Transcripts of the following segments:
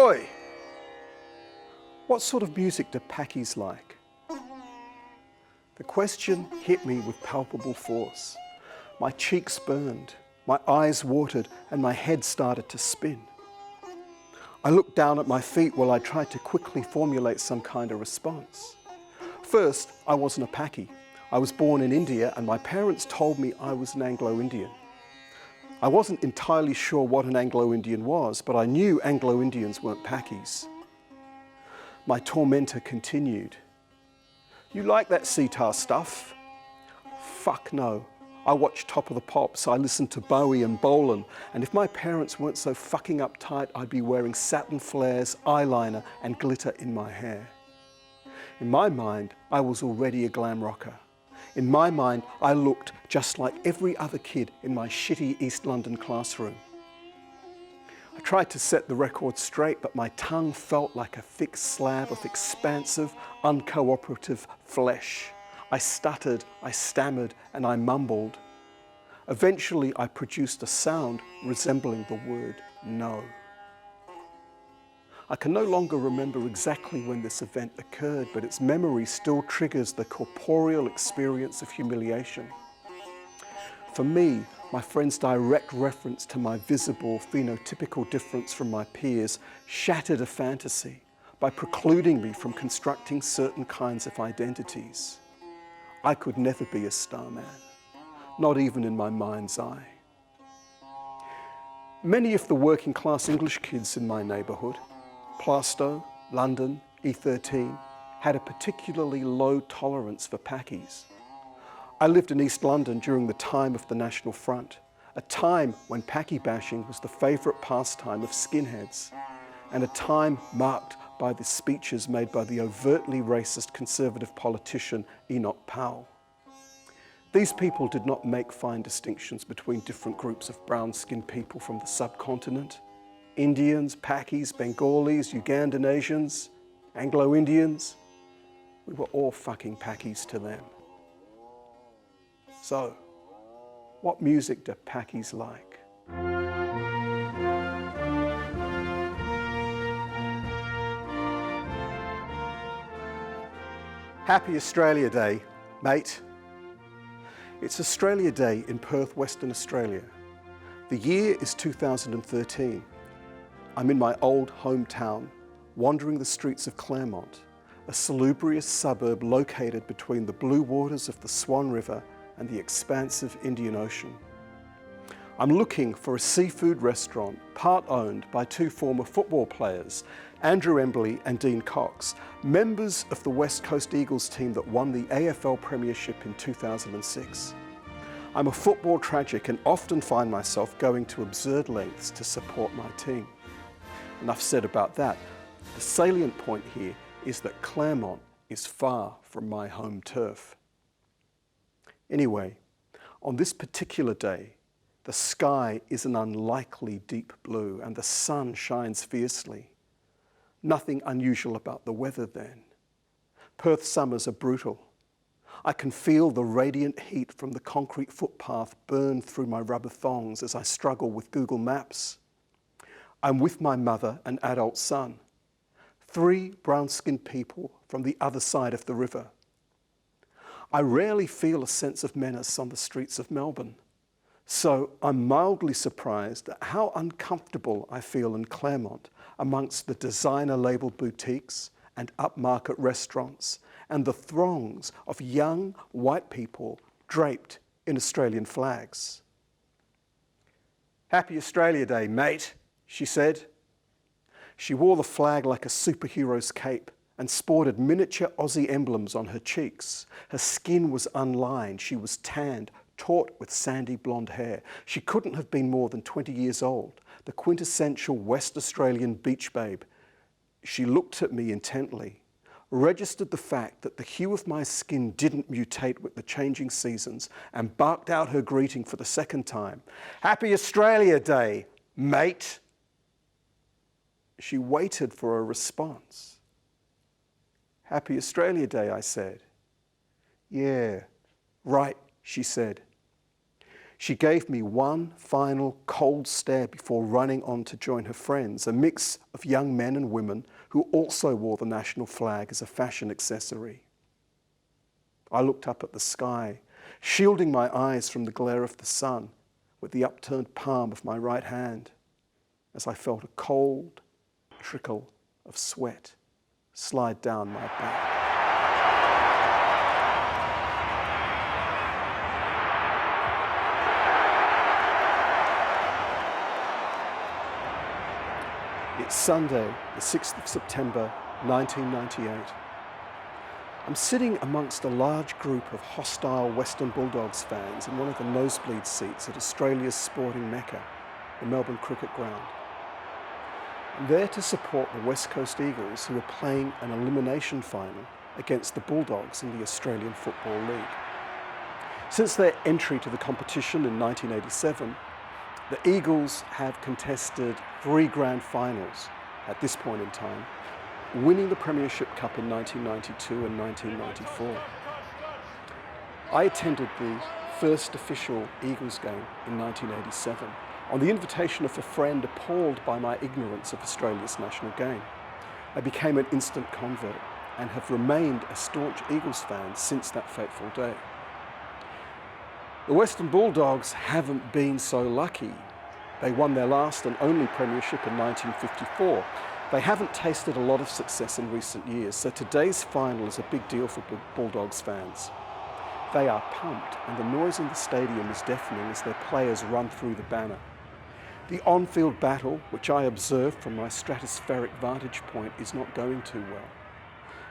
Oi! What sort of music do Packies like? The question hit me with palpable force. My cheeks burned, my eyes watered, and my head started to spin. I looked down at my feet while I tried to quickly formulate some kind of response. First, I wasn't a Packie. I was born in India and my parents told me I was an Anglo-Indian. I wasn't entirely sure what an Anglo-Indian was, but I knew Anglo-Indians weren't Packies. My tormentor continued. You like that sitar stuff? Fuck no. I watched Top of the Pops, I listened to Bowie and Bolan, and if my parents weren't so fucking uptight, I'd be wearing satin flares, eyeliner, and glitter in my hair. In my mind, I was already a glam rocker. In my mind, I looked just like every other kid in my shitty East London classroom. I tried to set the record straight, but my tongue felt like a thick slab of expansive, uncooperative flesh. I stuttered, I stammered, and I mumbled. Eventually, I produced a sound resembling the word no. I can no longer remember exactly when this event occurred, but its memory still triggers the corporeal experience of humiliation. For me, my friend's direct reference to my visible phenotypical difference from my peers shattered a fantasy by precluding me from constructing certain kinds of identities. I could never be a starman, not even in my mind's eye. Many of the working class English kids in my neighbourhood, Plaistow, London, E13, had a particularly low tolerance for Packies. I lived in East London during the time of the National Front, a time when Packie bashing was the favourite pastime of skinheads, and a time marked by the speeches made by the overtly racist Conservative politician Enoch Powell. These people did not make fine distinctions between different groups of brown-skinned people from the subcontinent. Indians, Packies, Bengalis, Ugandan Asians, Anglo-Indians. We were all fucking Packies to them. So, what music do Packies like? Happy Australia Day, mate. It's Australia Day in Perth, Western Australia. The year is 2013. I'm in my old hometown, wandering the streets of Claremont, a salubrious suburb located between the blue waters of the Swan River and the expansive Indian Ocean. I'm looking for a seafood restaurant, part owned by two former football players, Andrew Embley and Dean Cox, members of the West Coast Eagles team that won the AFL Premiership in 2006. I'm a football tragic and often find myself going to absurd lengths to support my team. Enough said about that. The salient point here is that Claremont is far from my home turf. Anyway, on this particular day, the sky is an unlikely deep blue and the sun shines fiercely. Nothing unusual about the weather then. Perth summers are brutal. I can feel the radiant heat from the concrete footpath burn through my rubber thongs as I struggle with Google Maps. I'm with my mother and adult son, 3 brown-skinned people from the other side of the river. I rarely feel a sense of menace on the streets of Melbourne, so I'm mildly surprised at how uncomfortable I feel in Claremont amongst the designer-labelled boutiques and upmarket restaurants and the throngs of young white people draped in Australian flags. Happy Australia Day, mate, she said. She wore the flag like a superhero's cape and sported miniature Aussie emblems on her cheeks. Her skin was unlined. She was tanned, taut with sandy blonde hair. She couldn't have been more than 20 years old, the quintessential West Australian beach babe. She looked at me intently, registered the fact that the hue of my skin didn't mutate with the changing seasons, and barked out her greeting for the second time. Happy Australia Day, mate. She waited for a response. Happy Australia Day, I said. Yeah, right, she said. She gave me one final cold stare before running on to join her friends, a mix of young men and women who also wore the national flag as a fashion accessory. I looked up at the sky, shielding my eyes from the glare of the sun with the upturned palm of my right hand, as I felt a cold trickle of sweat slide down my back. It's Sunday, the 6th of September, 1998. I'm sitting amongst a large group of hostile Western Bulldogs fans in one of the nosebleed seats at Australia's sporting mecca, the Melbourne Cricket Ground. I'm there to support the West Coast Eagles, who are playing an elimination final against the Bulldogs in the Australian Football League. Since their entry to the competition in 1987, the Eagles have contested 3 grand finals at this point in time, winning the Premiership Cup in 1992 and 1994. I attended the first official Eagles game in 1987 on the invitation of a friend appalled by my ignorance of Australia's national game. I became an instant convert and have remained a staunch Eagles fan since that fateful day. The Western Bulldogs haven't been so lucky. They won their last and only premiership in 1954. They haven't tasted a lot of success in recent years, so today's final is a big deal for Bulldogs fans. They are pumped, and the noise in the stadium is deafening as their players run through the banner. The on-field battle, which I observed from my stratospheric vantage point, is not going too well.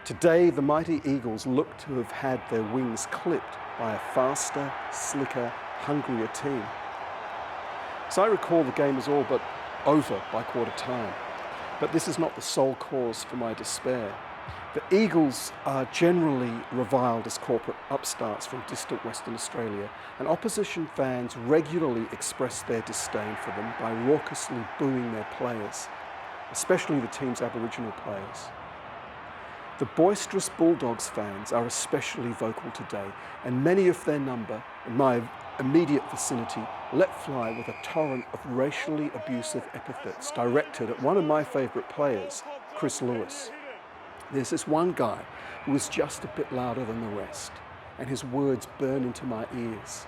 Today, the mighty Eagles look to have had their wings clipped by a faster, slicker, hungrier team. As I recall, the game is all but over by quarter time. But this is not the sole cause for my despair. The Eagles are generally reviled as corporate upstarts from distant Western Australia, and opposition fans regularly express their disdain for them by raucously booing their players, especially the team's Aboriginal players. The boisterous Bulldogs fans are especially vocal today, and many of their number, in my immediate vicinity, let fly with a torrent of racially abusive epithets directed at one of my favourite players, Chris Lewis. There's this one guy who is just a bit louder than the rest, and his words burn into my ears.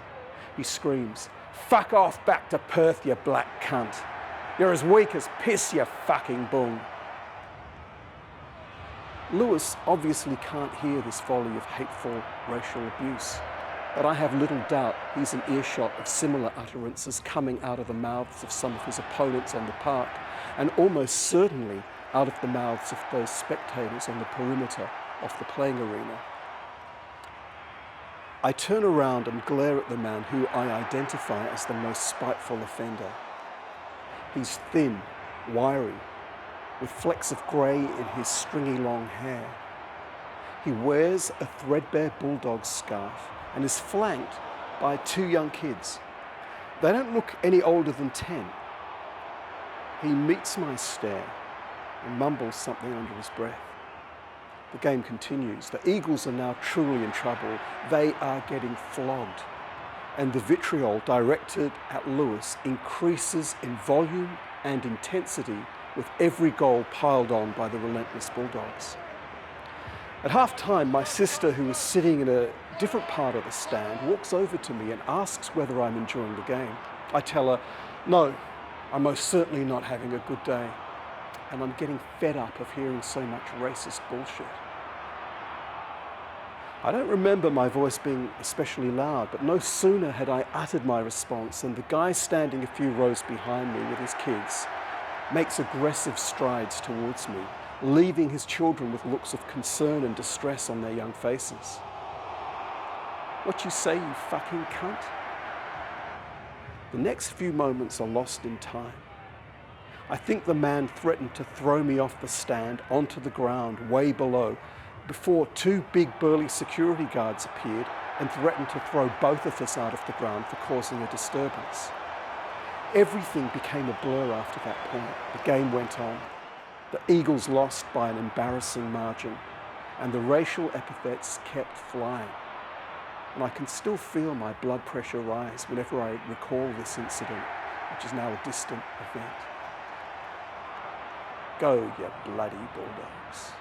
He screams, "Fuck off back to Perth, you black cunt. You're as weak as piss, you fucking bung." Lewis obviously can't hear this volley of hateful racial abuse, but I have little doubt he's in earshot of similar utterances coming out of the mouths of some of his opponents on the park, and almost certainly out of the mouths of those spectators on the perimeter of the playing arena. I turn around and glare at the man who I identify as the most spiteful offender. He's thin, wiry, with flecks of grey in his stringy long hair. He wears a threadbare bulldog scarf and is flanked by 2 young kids. They don't look any older than 10. He meets my stare and mumbles something under his breath. The game continues. The Eagles are now truly in trouble. They are getting flogged, and the vitriol directed at Lewis increases in volume and intensity with every goal piled on by the relentless Bulldogs. At half-time, my sister, who is sitting in a different part of the stand, walks over to me and asks whether I'm enjoying the game. I tell her, no, I'm most certainly not having a good day, and I'm getting fed up of hearing so much racist bullshit. I don't remember my voice being especially loud, but no sooner had I uttered my response than the guy standing a few rows behind me with his kids makes aggressive strides towards me, leaving his children with looks of concern and distress on their young faces. "What you say, you fucking cunt?" The next few moments are lost in time. I think the man threatened to throw me off the stand onto the ground way below before 2 big burly security guards appeared and threatened to throw both of us out of the ground for causing a disturbance. Everything became a blur after that point. The game went on. The Eagles lost by an embarrassing margin, and the racial epithets kept flying. and I can still feel my blood pressure rise whenever I recall this incident, which is now a distant event. Go, you bloody Bulldogs.